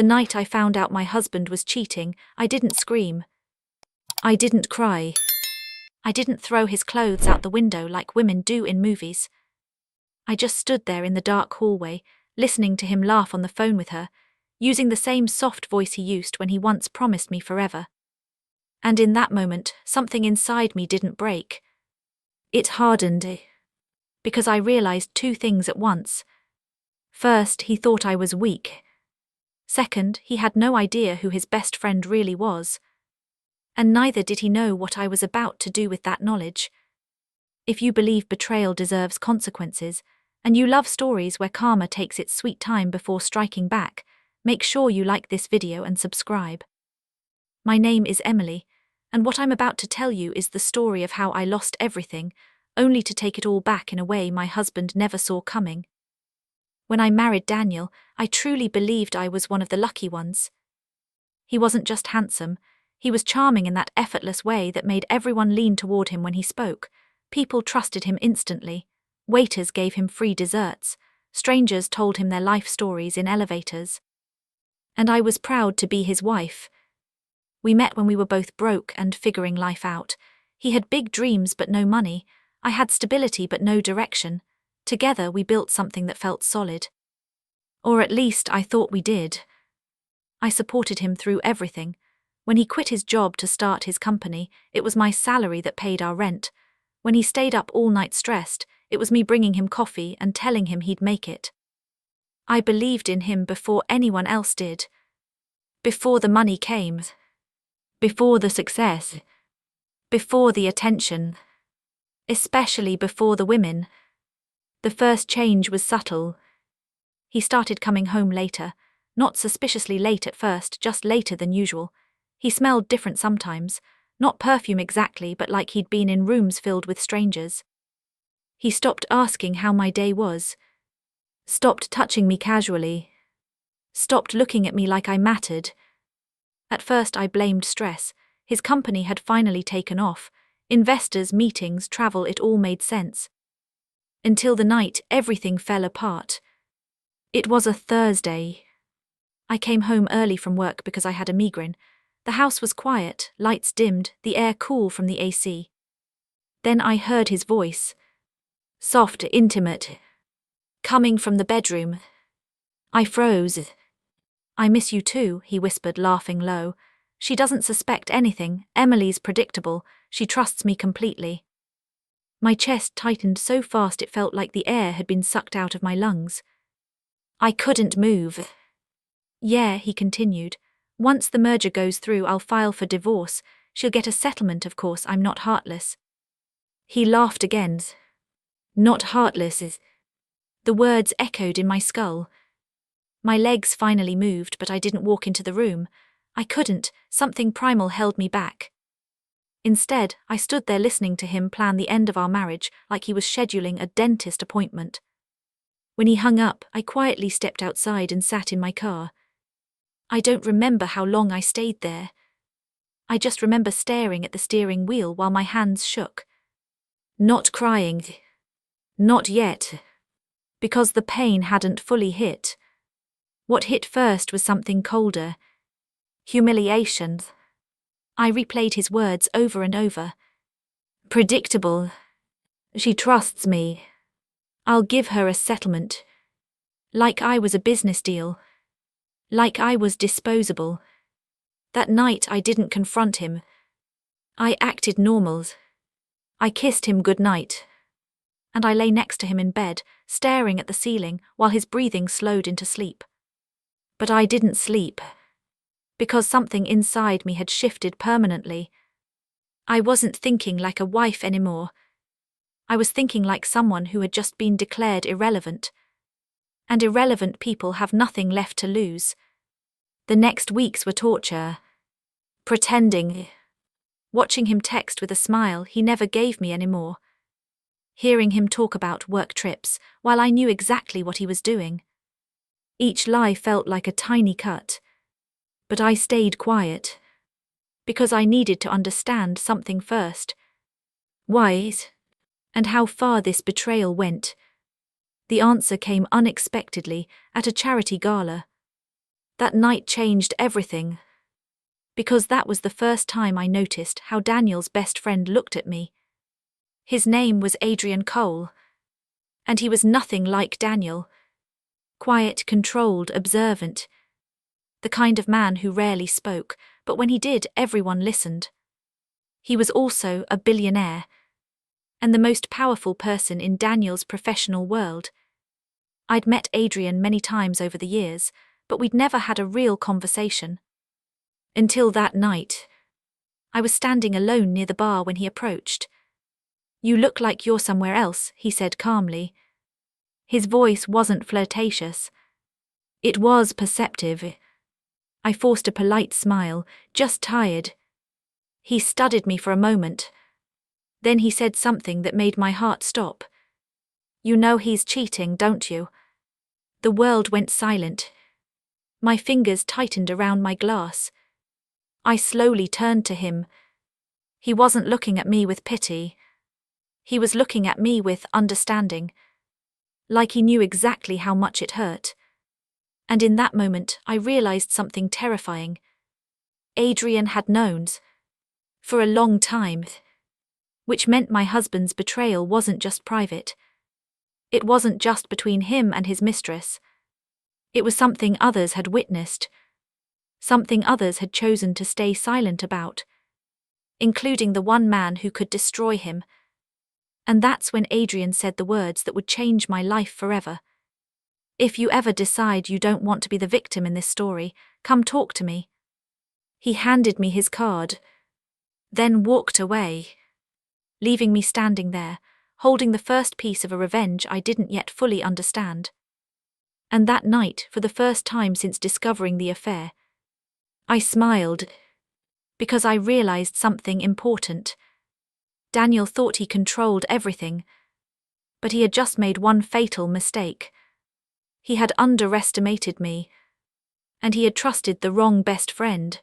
The night I found out my husband was cheating, I didn't scream. I didn't cry. I didn't throw his clothes out the window like women do in movies. I just stood there in the dark hallway, listening to him laugh on the phone with her, using the same soft voice he used when he once promised me forever. And in that moment, something inside me didn't break. It hardened, because I realized two things at once. First, he thought I was weak. Second, he had no idea who his best friend really was. And neither did he know what I was about to do with that knowledge. If you believe betrayal deserves consequences, and you love stories where karma takes its sweet time before striking back, make sure you like this video and subscribe. My name is Emily, and what I'm about to tell you is the story of how I lost everything, only to take it all back in a way my husband never saw coming. When I married Daniel, I truly believed I was one of the lucky ones. He wasn't just handsome, he was charming in that effortless way that made everyone lean toward him when he spoke. People trusted him instantly. Waiters gave him free desserts. Strangers told him their life stories in elevators. And I was proud to be his wife. We met when we were both broke and figuring life out. He had big dreams but no money. I had stability but no direction. Together we built something that felt solid. Or at least I thought we did. I supported him through everything. When he quit his job to start his company, it was my salary that paid our rent. When he stayed up all night stressed, it was me bringing him coffee and telling him he'd make it. I believed in him before anyone else did. Before the money came. Before the success. Before the attention. Especially before the women. The first change was subtle. He started coming home later, not suspiciously late at first, just later than usual. He smelled different sometimes, not perfume exactly, but like he'd been in rooms filled with strangers. He stopped asking how my day was. Stopped touching me casually. Stopped looking at me like I mattered. At first I blamed stress. His company had finally taken off. Investors, meetings, travel, it all made sense. Until the night everything fell apart. It was a Thursday. I came home early from work because I had a migraine. The house was quiet, lights dimmed, the air cool from the AC. Then I heard his voice. Soft, intimate. Coming from the bedroom. I froze. I miss you too, he whispered, laughing low. She doesn't suspect anything. Emily's predictable. She trusts me completely. My chest tightened so fast it felt like the air had been sucked out of my lungs. I couldn't move. Yeah, he continued. Once the merger goes through, I'll file for divorce. She'll get a settlement, of course, I'm not heartless. He laughed again. Not heartless. The words echoed in my skull. My legs finally moved, but I didn't walk into the room. I couldn't, something primal held me back. Instead, I stood there listening to him plan the end of our marriage like he was scheduling a dentist appointment. When he hung up, I quietly stepped outside and sat in my car. I don't remember how long I stayed there. I just remember staring at the steering wheel while my hands shook. Not crying. Not yet. Because the pain hadn't fully hit. What hit first was something colder. Humiliation. I replayed his words over and over. Predictable. She trusts me. I'll give her a settlement. Like I was a business deal. Like I was disposable. That night I didn't confront him. I acted normal. I kissed him goodnight. And I lay next to him in bed, staring at the ceiling while his breathing slowed into sleep. But I didn't sleep. Because something inside me had shifted permanently. I wasn't thinking like a wife anymore. I was thinking like someone who had just been declared irrelevant. And irrelevant people have nothing left to lose. The next weeks were torture. Pretending. Watching him text with a smile he never gave me anymore. Hearing him talk about work trips while I knew exactly what he was doing. Each lie felt like a tiny cut. But I stayed quiet. Because I needed to understand something first. Why? And how far this betrayal went. The answer came unexpectedly at a charity gala. That night changed everything. Because that was the first time I noticed how Daniel's best friend looked at me. His name was Adrian Cole. And he was nothing like Daniel. Quiet, controlled, observant. The kind of man who rarely spoke, but when he did, everyone listened. He was also a billionaire. And the most powerful person in Daniel's professional world. I'd met Adrian many times over the years, but we'd never had a real conversation. Until that night. I was standing alone near the bar when he approached. "You look like you're somewhere else," he said calmly. His voice wasn't flirtatious. It was perceptive. I forced a polite smile, just tired. He studied me for a moment. Then he said something that made my heart stop. "You know he's cheating, don't you?" The world went silent. My fingers tightened around my glass. I slowly turned to him. He wasn't looking at me with pity. He was looking at me with understanding. Like he knew exactly how much it hurt. And in that moment, I realized something terrifying. Adrian had known. For a long time. Which meant my husband's betrayal wasn't just private. It wasn't just between him and his mistress. It was something others had witnessed. Something others had chosen to stay silent about. Including the one man who could destroy him. And that's when Adrian said the words that would change my life forever. "If you ever decide you don't want to be the victim in this story, come talk to me." He handed me his card. Then walked away. Leaving me standing there, holding the first piece of a revenge I didn't yet fully understand. And that night, for the first time since discovering the affair, I smiled. Because I realized something important. Daniel thought he controlled everything. But he had just made one fatal mistake. He had underestimated me. And he had trusted the wrong best friend.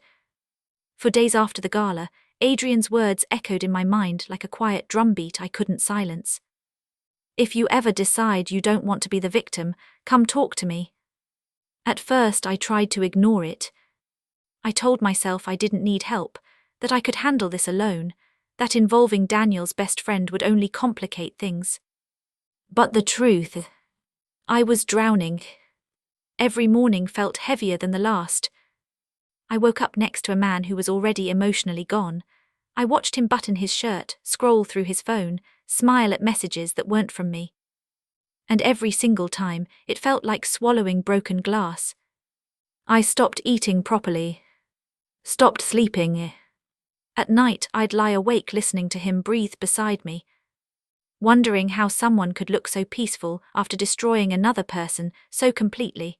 For days after the gala, Adrian's words echoed in my mind like a quiet drumbeat I couldn't silence. "If you ever decide you don't want to be the victim, come talk to me." At first I tried to ignore it. I told myself I didn't need help, that I could handle this alone, that involving Daniel's best friend would only complicate things. But the truth, I was drowning. Every morning felt heavier than the last. I woke up next to a man who was already emotionally gone. I watched him button his shirt, scroll through his phone, smile at messages that weren't from me. And every single time, it felt like swallowing broken glass. I stopped eating properly. Stopped sleeping. At night, I'd lie awake listening to him breathe beside me. Wondering how someone could look so peaceful after destroying another person so completely.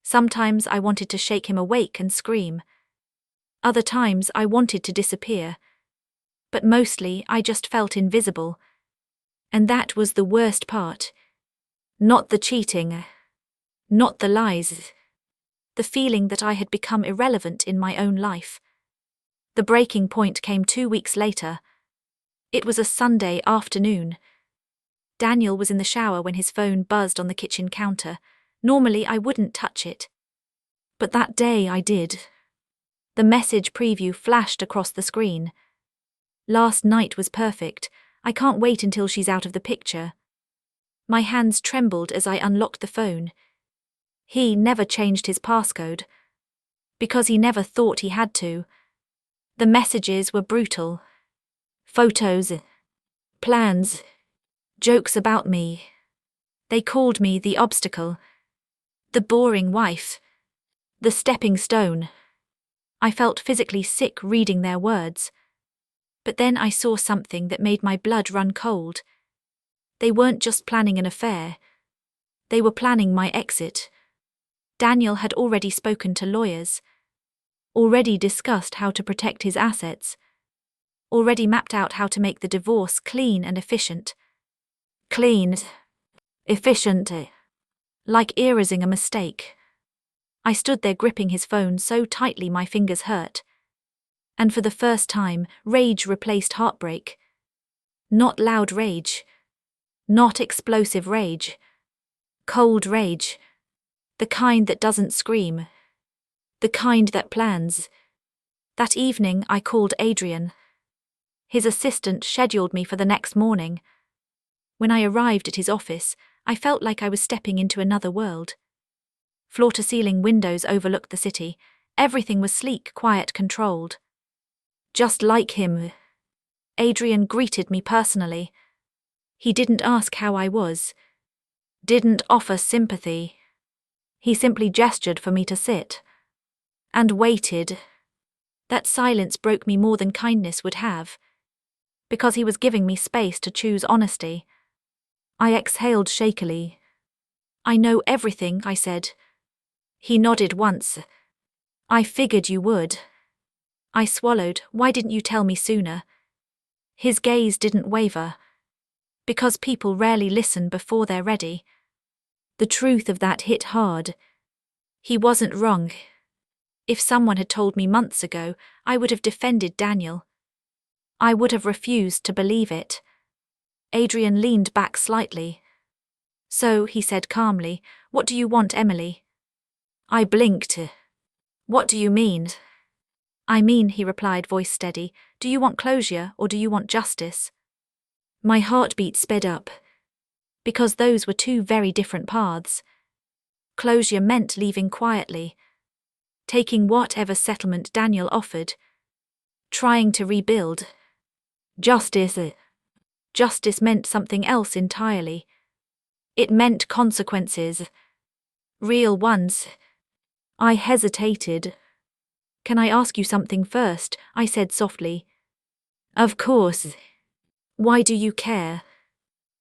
Sometimes I wanted to shake him awake and scream. Other times I wanted to disappear. But mostly I just felt invisible. And that was the worst part. Not the cheating. Not the lies. The feeling that I had become irrelevant in my own life. The breaking point came 2 weeks later. It was a Sunday afternoon. Daniel was in the shower when his phone buzzed on the kitchen counter. Normally I wouldn't touch it. But that day I did. The message preview flashed across the screen. "Last night was perfect. I can't wait until she's out of the picture." My hands trembled as I unlocked the phone. He never changed his passcode. Because he never thought he had to. The messages were brutal. Photos. Plans. Jokes about me. They called me the obstacle. The boring wife. The stepping stone. I felt physically sick reading their words. But then I saw something that made my blood run cold. They weren't just planning an affair. They were planning my exit. Daniel had already spoken to lawyers. Already discussed how to protect his assets. Already mapped out how to make the divorce clean and efficient. Clean. Efficient. Like erasing a mistake. I stood there gripping his phone so tightly my fingers hurt. And for the first time, rage replaced heartbreak. Not loud rage. Not explosive rage. Cold rage. The kind that doesn't scream. The kind that plans. That evening, I called Adrian. His assistant scheduled me for the next morning. When I arrived at his office, I felt like I was stepping into another world. Floor-to-ceiling windows overlooked the city. Everything was sleek, quiet, controlled. Just like him. Adrian greeted me personally. He didn't ask how I was. Didn't offer sympathy. He simply gestured for me to sit. And waited. That silence broke me more than kindness would have. Because he was giving me space to choose honesty. I exhaled shakily. I know everything, I said. He nodded once. I figured you would. I swallowed. Why didn't you tell me sooner? His gaze didn't waver. Because people rarely listen before they're ready. The truth of that hit hard. He wasn't wrong. If someone had told me months ago, I would have defended Daniel. I would have refused to believe it. Adrian leaned back slightly. So, he said calmly, what do you want, Emily? I blinked. What do you mean? I mean, he replied, voice steady, do you want closure or do you want justice? My heartbeat sped up. Because those were two very different paths. Closure meant leaving quietly. Taking whatever settlement Daniel offered. Trying to rebuild. Justice meant something else entirely. It meant consequences. Real ones. I hesitated. Can I ask you something first? I said softly. Of course. Why do you care?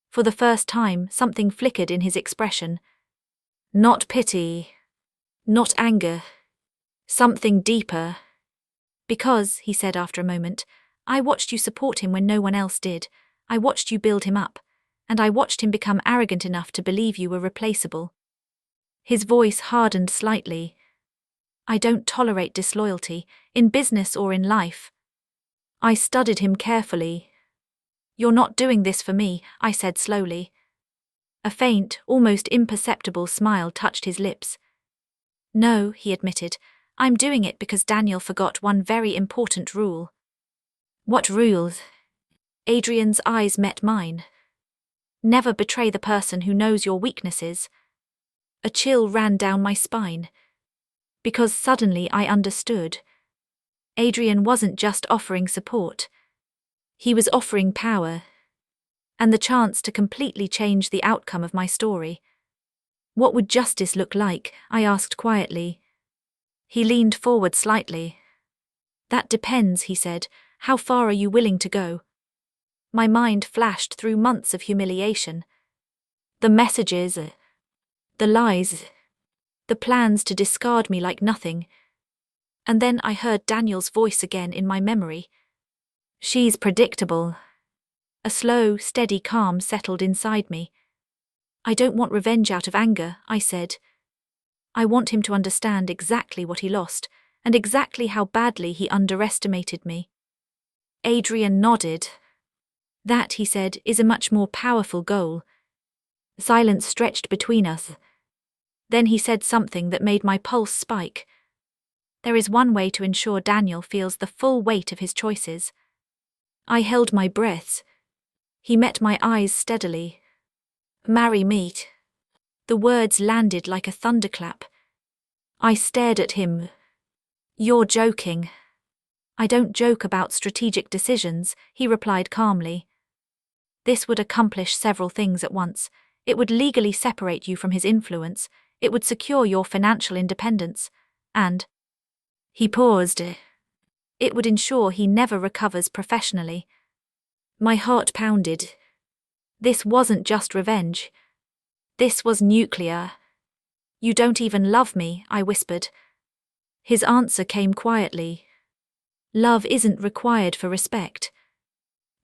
For the first time, something flickered in his expression. Not pity. Not anger. Something deeper. Because, he said after a moment, I watched you support him when no one else did. I watched you build him up. And I watched him become arrogant enough to believe you were replaceable. His voice hardened slightly. I don't tolerate disloyalty, in business or in life. I studied him carefully. You're not doing this for me, I said slowly. A faint, almost imperceptible smile touched his lips. No, he admitted, I'm doing it because Daniel forgot one very important rule. What rule? Adrian's eyes met mine. Never betray the person who knows your weaknesses. A chill ran down my spine. Because suddenly I understood. Adrian wasn't just offering support. He was offering power. And the chance to completely change the outcome of my story. What would justice look like? I asked quietly. He leaned forward slightly. That depends, he said. How far are you willing to go? My mind flashed through months of humiliation. The messages, the lies, the plans to discard me like nothing. And then I heard Daniel's voice again in my memory. She's predictable. A slow, steady calm settled inside me. I don't want revenge out of anger, I said. I want him to understand exactly what he lost, and exactly how badly he underestimated me. Adrian nodded. That, he said, is a much more powerful goal. Silence stretched between us. Then he said something that made my pulse spike. There is one way to ensure Daniel feels the full weight of his choices. I held my breath. He met my eyes steadily. Marry me. The words landed like a thunderclap. I stared at him. You're joking. I don't joke about strategic decisions, he replied calmly. This would accomplish several things at once. It would legally separate you from his influence. It would secure your financial independence. And he paused. It would ensure he never recovers professionally. My heart pounded. This wasn't just revenge. This was nuclear. You don't even love me, I whispered. His answer came quietly. Love isn't required for respect.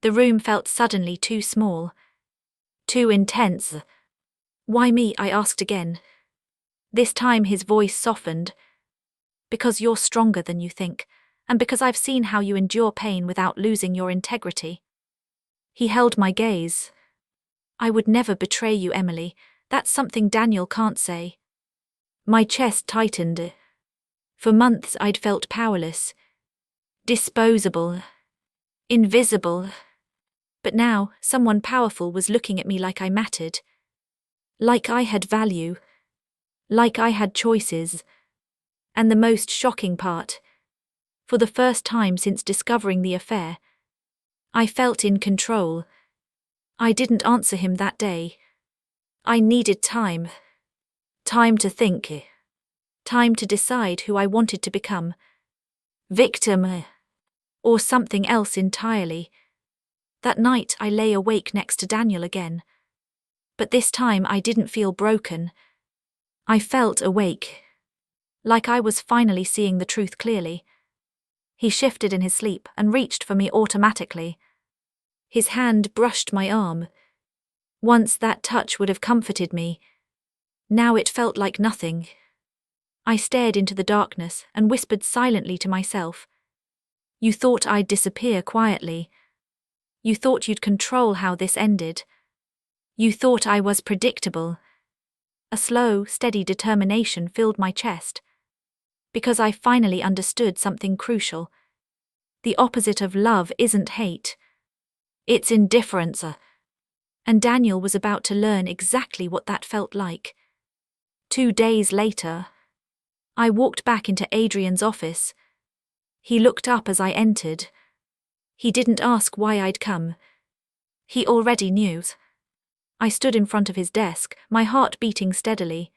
The room felt suddenly too small. Too intense. Why me? I asked again. This time his voice softened. Because you're stronger than you think, and because I've seen how you endure pain without losing your integrity. He held my gaze. I would never betray you, Emily. That's something Daniel can't say. My chest tightened. For months I'd felt powerless, disposable, invisible. But now, someone powerful was looking at me like I mattered. Like I had value. Like I had choices. And the most shocking part, for the first time since discovering the affair, I felt in control. I didn't answer him that day. I needed time. Time to think. Time to decide who I wanted to become. Victim. Or something else entirely. That night I lay awake next to Daniel again. But this time I didn't feel broken. I felt awake. Like I was finally seeing the truth clearly. He shifted in his sleep and reached for me automatically. His hand brushed my arm. Once that touch would have comforted me. Now it felt like nothing. I stared into the darkness and whispered silently to myself. You thought I'd disappear quietly. You thought you'd control how this ended. You thought I was predictable. A slow, steady determination filled my chest. Because I finally understood something crucial. The opposite of love isn't hate. It's indifference. And Daniel was about to learn exactly what that felt like. 2 days later, I walked back into Adrian's office. He looked up as I entered. He didn't ask why I'd come. He already knew. I stood in front of his desk, my heart beating steadily.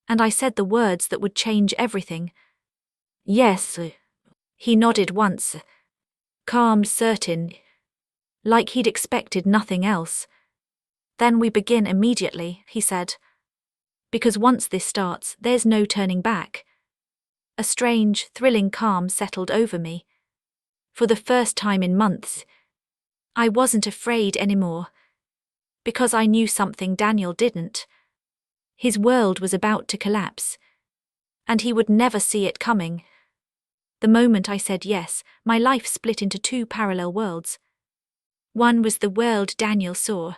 And I said the words that would change everything. Yes. He nodded once. Calm, certain. Like he'd expected nothing else. Then we begin immediately, he said. Because once this starts, there's no turning back. A strange, thrilling calm settled over me. For the first time in months, I wasn't afraid anymore. Because I knew something Daniel didn't. His world was about to collapse. And he would never see it coming. The moment I said yes, my life split into 2 parallel worlds. One was the world Daniel saw.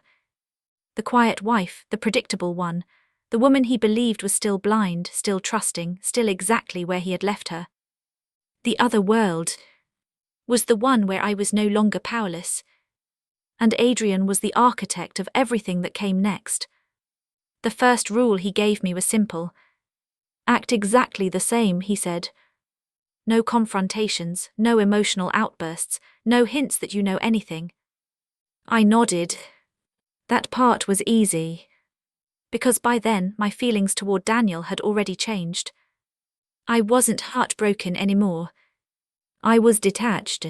The quiet wife, the predictable one, the woman he believed was still blind, still trusting, still exactly where he had left her. The other world was the one where I was no longer powerless. And Adrian was the architect of everything that came next. The first rule he gave me was simple. Act exactly the same, he said. No confrontations, no emotional outbursts, no hints that you know anything. I nodded. That part was easy. Because by then, my feelings toward Daniel had already changed. I wasn't heartbroken anymore. I was detached.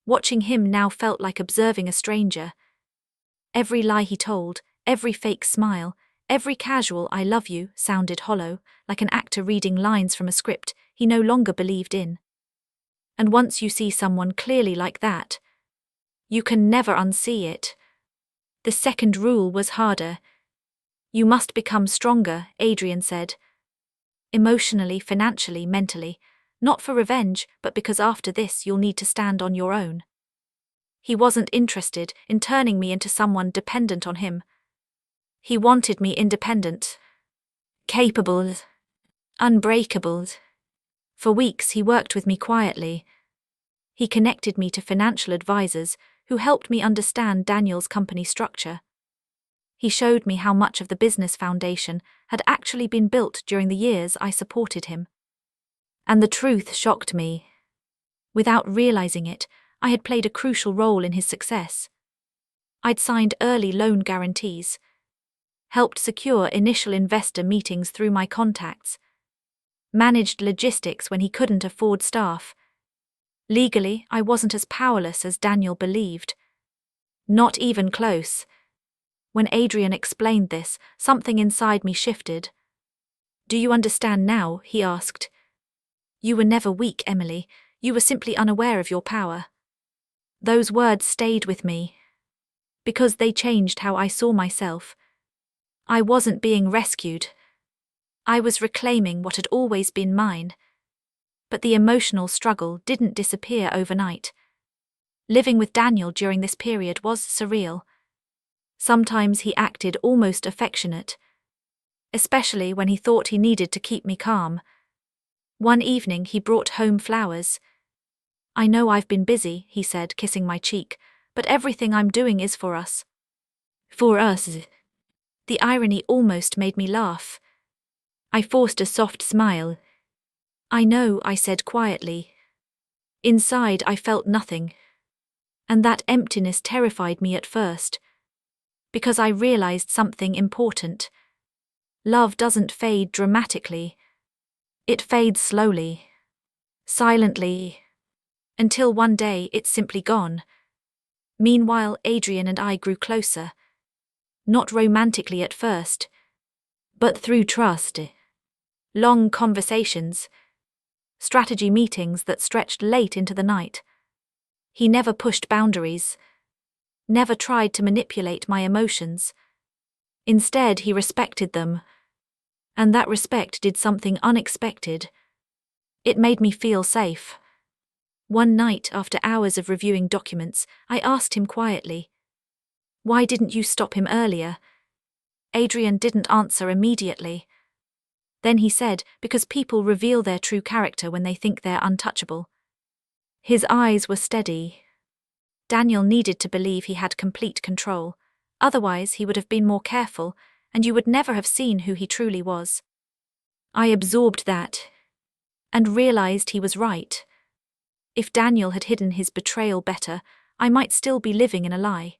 Watching him now felt like observing a stranger. Every lie he told, every fake smile, every casual "I love you" sounded hollow, like an actor reading lines from a script he no longer believed in. And once you see someone clearly like that, you can never unsee it. The second rule was harder. You must become stronger, Adrian said. Emotionally, financially, mentally. Not for revenge, but because after this you'll need to stand on your own. He wasn't interested in turning me into someone dependent on him. He wanted me independent, capable, unbreakable. For weeks he worked with me quietly. He connected me to financial advisors who helped me understand Daniel's company structure. He showed me how much of the business foundation had actually been built during the years I supported him. And the truth shocked me. Without realizing it, I had played a crucial role in his success. I'd signed early loan guarantees, helped secure initial investor meetings through my contacts, managed logistics when he couldn't afford staff. Legally, I wasn't as powerless as Daniel believed. Not even close. When Adrian explained this, something inside me shifted. Do you understand now? He asked. You were never weak, Emily. You were simply unaware of your power. Those words stayed with me. Because they changed how I saw myself. I wasn't being rescued. I was reclaiming what had always been mine. But the emotional struggle didn't disappear overnight. Living with Daniel during this period was surreal. Sometimes he acted almost affectionate, especially when he thought he needed to keep me calm. One evening he brought home flowers. "I know I've been busy," he said, kissing my cheek, "but everything I'm doing is for us." For us. The irony almost made me laugh. I forced a soft smile. "I know," I said quietly. Inside I felt nothing. And that emptiness terrified me at first. Because I realized something important. Love doesn't fade dramatically. It fades slowly. Silently. Until one day it's simply gone. Meanwhile, Adrian and I grew closer. Not romantically at first, but through trust. Long conversations. Strategy meetings that stretched late into the night. He never pushed boundaries. Never tried to manipulate my emotions. Instead, he respected them. And that respect did something unexpected. It made me feel safe. One night, after hours of reviewing documents, I asked him quietly, "Why didn't you stop him earlier?" Adrian didn't answer immediately. Then he said, "Because people reveal their true character when they think they're untouchable." His eyes were steady. Daniel needed to believe he had complete control. Otherwise, he would have been more careful, and you would never have seen who he truly was. I absorbed that, and realized he was right. If Daniel had hidden his betrayal better, I might still be living in a lie.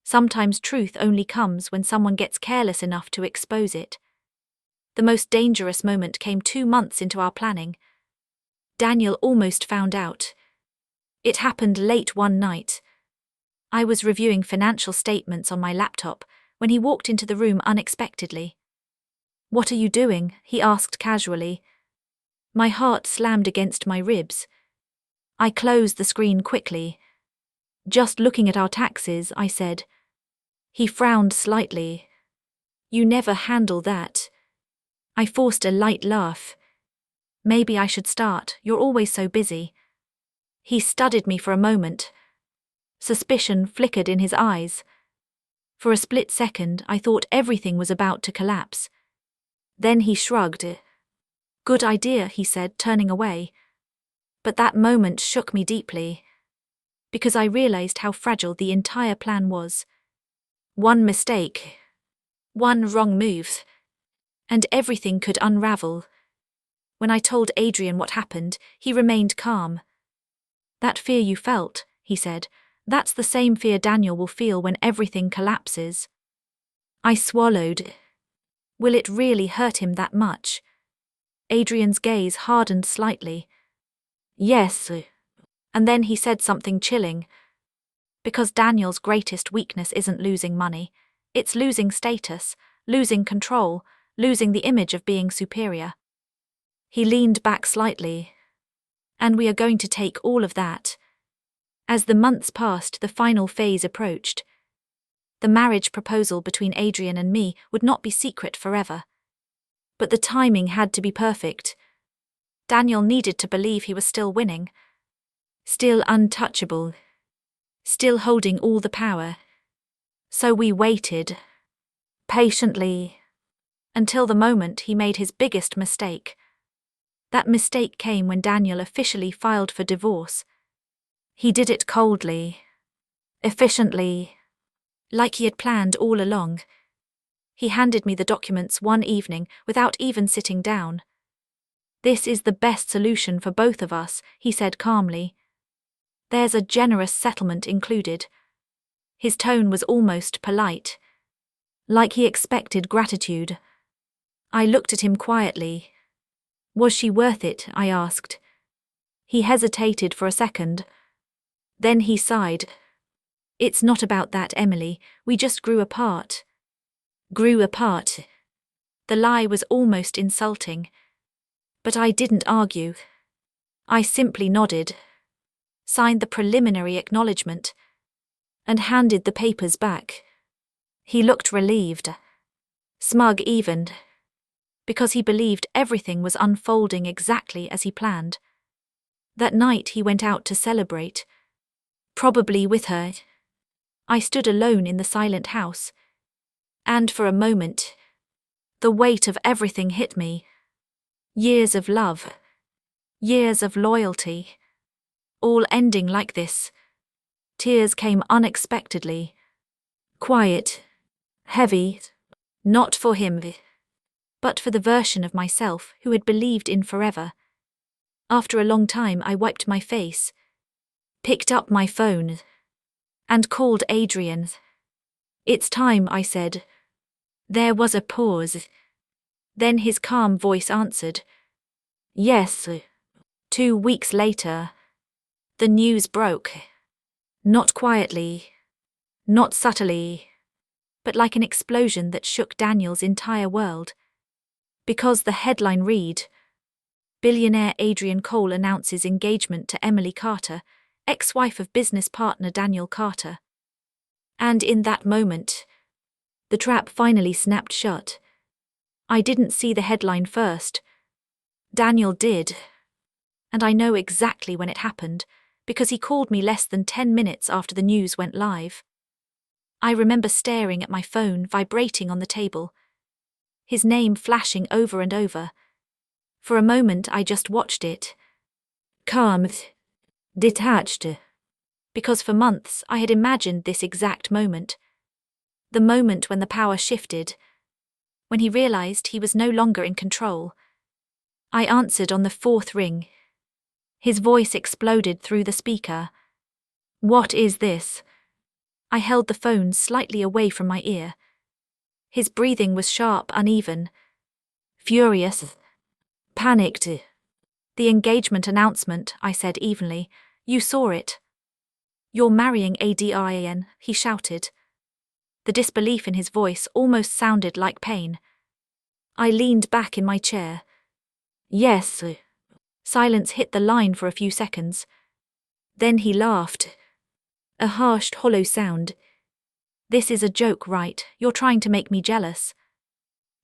Sometimes truth only comes when someone gets careless enough to expose it. The most dangerous moment came 2 months into our planning. Daniel almost found out. It happened late one night. I was reviewing financial statements on my laptop when he walked into the room unexpectedly. "What are you doing?" he asked casually. My heart slammed against my ribs. I closed the screen quickly. "Just looking at our taxes," I said. He frowned slightly. "You never handle that." I forced a light laugh. "Maybe I should start, you're always so busy." He studied me for a moment. Suspicion flickered in his eyes. For a split second, I thought everything was about to collapse. Then he shrugged. "Good idea," he said, turning away. But that moment shook me deeply. Because I realized how fragile the entire plan was. One mistake. One wrong move. And everything could unravel. When I told Adrian what happened, he remained calm. "That fear you felt," he said, "that's the same fear Daniel will feel when everything collapses." I swallowed. Will it really hurt him that much? Adrian's gaze hardened slightly. "Yes." And then he said something chilling. "Because Daniel's greatest weakness isn't losing money. It's losing status, losing control, losing the image of being superior." He leaned back slightly. "And we are going to take all of that." As the months passed, the final phase approached. The marriage proposal between Adrian and me would not be secret forever. But the timing had to be perfect. Daniel needed to believe he was still winning. Still untouchable. Still holding all the power. So we waited. Patiently. Until the moment he made his biggest mistake. That mistake came when Daniel officially filed for divorce. He did it coldly. Efficiently. Like he had planned all along. He handed me the documents one evening without even sitting down. "This is the best solution for both of us," he said calmly. "There's a generous settlement included." His tone was almost polite. Like he expected gratitude. I looked at him quietly. "Was she worth it?" I asked. He hesitated for a second. Then he sighed. "It's not about that, Emily. We just grew apart." Grew apart. The lie was almost insulting. But I didn't argue. I simply nodded, signed the preliminary acknowledgement, and handed the papers back. He looked relieved. Smug even. Because he believed everything was unfolding exactly as he planned. That night he went out to celebrate. Probably with her. I stood alone in the silent house. And for a moment, the weight of everything hit me. Years of love, Years of loyalty. All ending like this. Tears came unexpectedly. Quiet. Heavy. Not for him, but for the version of myself who had believed in forever. After a long time, I wiped my face, picked up my phone, and called Adrian. "It's time," I said. There was a pause. Then his calm voice answered, "Yes." 2 weeks later, the news broke. Not quietly, not subtly, but like an explosion that shook Daniel's entire world. Because the headline read, "Billionaire Adrian Cole announces engagement to Emily Carter, ex-wife of business partner Daniel Carter." And in that moment, the trap finally snapped shut. I didn't see the headline first. Daniel did. And I know exactly when it happened, because he called me less than 10 minutes after the news went live. I remember staring at my phone vibrating on the table, his name flashing over and over. For a moment I just watched it. Calm, detached. Because for months I had imagined this exact moment. The moment when the power shifted, when he realized he was no longer in control. I answered on the 4th ring. His voice exploded through the speaker. "What is this?" I held the phone slightly away from my ear. His breathing was sharp, uneven, furious, panicked. "The engagement announcement," I said evenly. "You saw it." "You're marrying Adrian," he shouted. The disbelief in his voice almost sounded like pain. I leaned back in my chair. "Yes." Silence hit the line for a few seconds. Then he laughed. A harsh, hollow sound. "This is a joke, right? You're trying to make me jealous."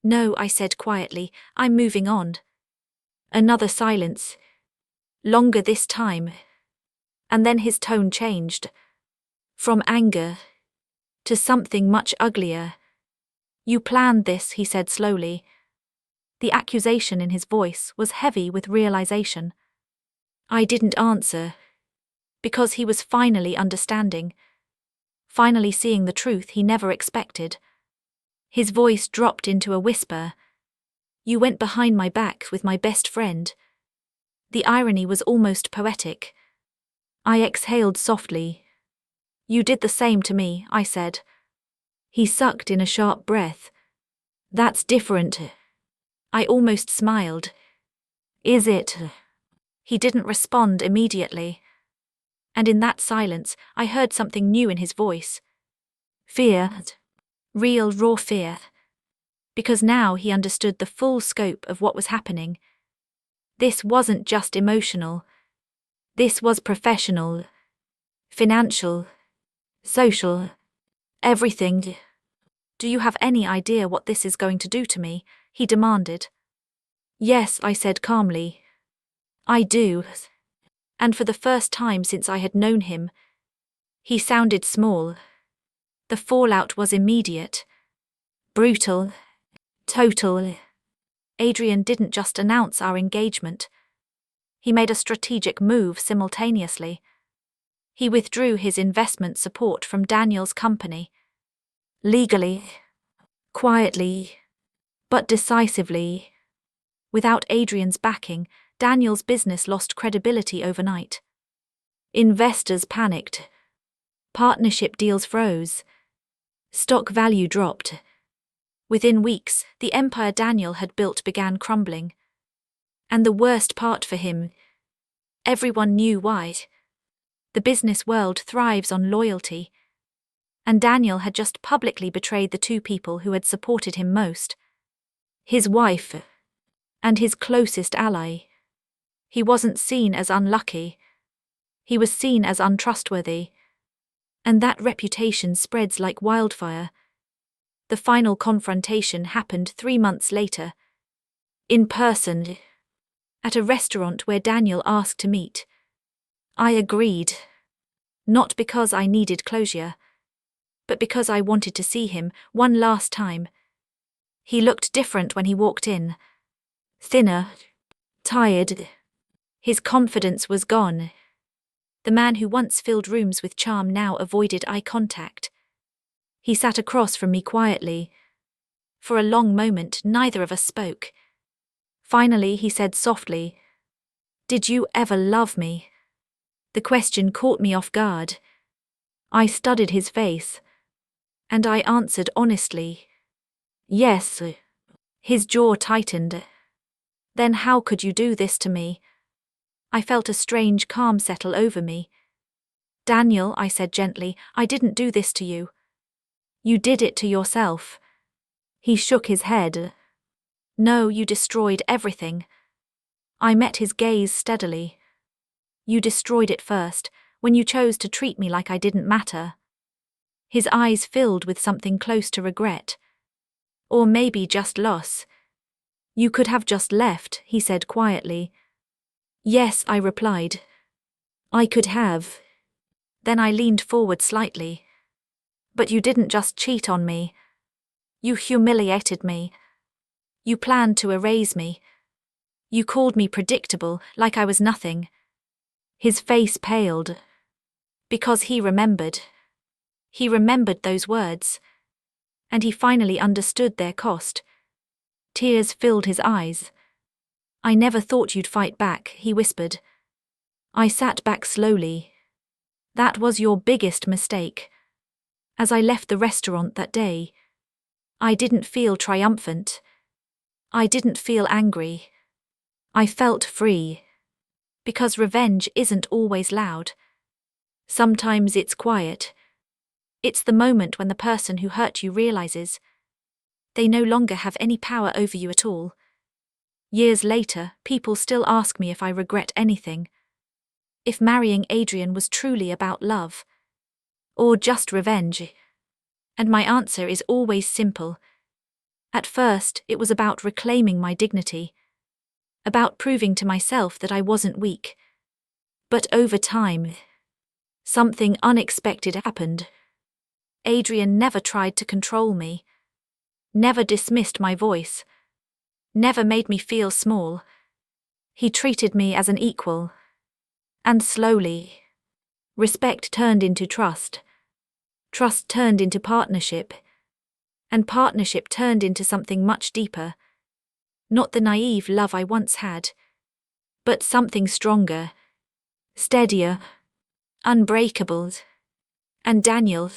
"No," I said quietly. "I'm moving on." Another silence. Longer this time. And then his tone changed. From anger to something much uglier. "You planned this," he said slowly. The accusation in his voice was heavy with realization. I didn't answer, because he was finally understanding, finally seeing the truth he never expected. His voice dropped into a whisper. "You went behind my back with my best friend." The irony was almost poetic. I exhaled softly. "You did the same to me," I said. He sucked in a sharp breath. "That's different." I almost smiled. "Is it?" He didn't respond immediately. And in that silence, I heard something new in his voice. Fear. Real, raw fear. Because now he understood the full scope of what was happening. This wasn't just emotional. This was professional, financial, social, everything. "Do you have any idea what this is going to do to me?" he demanded. "Yes," I said calmly. "I do." And for the first time since I had known him, he sounded small. The fallout was immediate, brutal, total. Adrian didn't just announce our engagement. He made a strategic move simultaneously. He withdrew his investment support from Daniel's company. Legally, quietly, but decisively. Without Adrian's backing, Daniel's business lost credibility overnight. Investors panicked. Partnership deals froze. Stock value dropped. Within weeks, the empire Daniel had built began crumbling. And the worst part for him, everyone knew why. The business world thrives on loyalty. And Daniel had just publicly betrayed the 2 people who had supported him most. His wife and his closest ally. He wasn't seen as unlucky. He was seen as untrustworthy. And that reputation spreads like wildfire. The final confrontation happened 3 months later. In person. At a restaurant where Daniel asked to meet. I agreed. Not because I needed closure, but because I wanted to see him one last time. He looked different when he walked in. Thinner. Tired. His confidence was gone. The man who once filled rooms with charm now avoided eye contact. He sat across from me quietly. For a long moment, neither of us spoke. Finally, he said softly, "Did you ever love me?" The question caught me off guard. I studied his face, and I answered honestly, "Yes." His jaw tightened. "Then how could you do this to me?" I felt a strange calm settle over me. "Daniel," I said gently, "I didn't do this to you. You did it to yourself." He shook his head. "No, you destroyed everything." I met his gaze steadily. "You destroyed it first, when you chose to treat me like I didn't matter." His eyes filled with something close to regret. Or maybe just loss. "You could have just left," he said quietly. "Yes," I replied. "I could have." Then I leaned forward slightly. "But you didn't just cheat on me. You humiliated me. You planned to erase me. You called me predictable, like I was nothing." His face paled. Because he remembered. He remembered those words. And he finally understood their cost. Tears filled his eyes. "I never thought you'd fight back," he whispered. I sat back slowly. "That was your biggest mistake." As I left the restaurant that day, I didn't feel triumphant. I didn't feel angry. I felt free. Because revenge isn't always loud. Sometimes it's quiet. It's the moment when the person who hurt you realizes they no longer have any power over you at all. Years later, people still ask me if I regret anything. If marrying Adrian was truly about love. Or just revenge. And my answer is always simple. At first, it was about reclaiming my dignity. About proving to myself that I wasn't weak. But over time, something unexpected happened. Adrian never tried to control me. Never dismissed my voice. Never made me feel small. He treated me as an equal. And slowly, respect turned into trust. Trust turned into partnership. And partnership turned into something much deeper. Not the naive love I once had, but something stronger, steadier, unbreakable. And Daniel,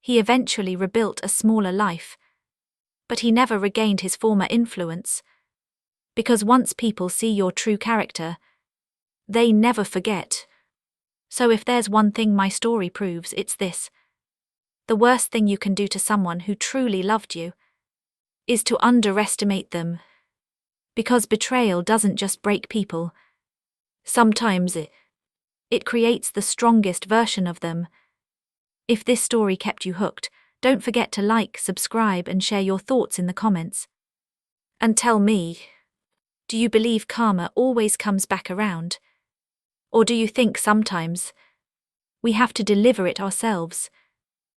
he eventually rebuilt a smaller life. But he never regained his former influence. Because once people see your true character, they never forget. So if there's one thing my story proves, it's this. The worst thing you can do to someone who truly loved you is to underestimate them. Because betrayal doesn't just break people. Sometimes it creates the strongest version of them. If this story kept you hooked, don't forget to like, subscribe, and share your thoughts in the comments. And tell me, do you believe karma always comes back around? Or do you think sometimes we have to deliver it ourselves?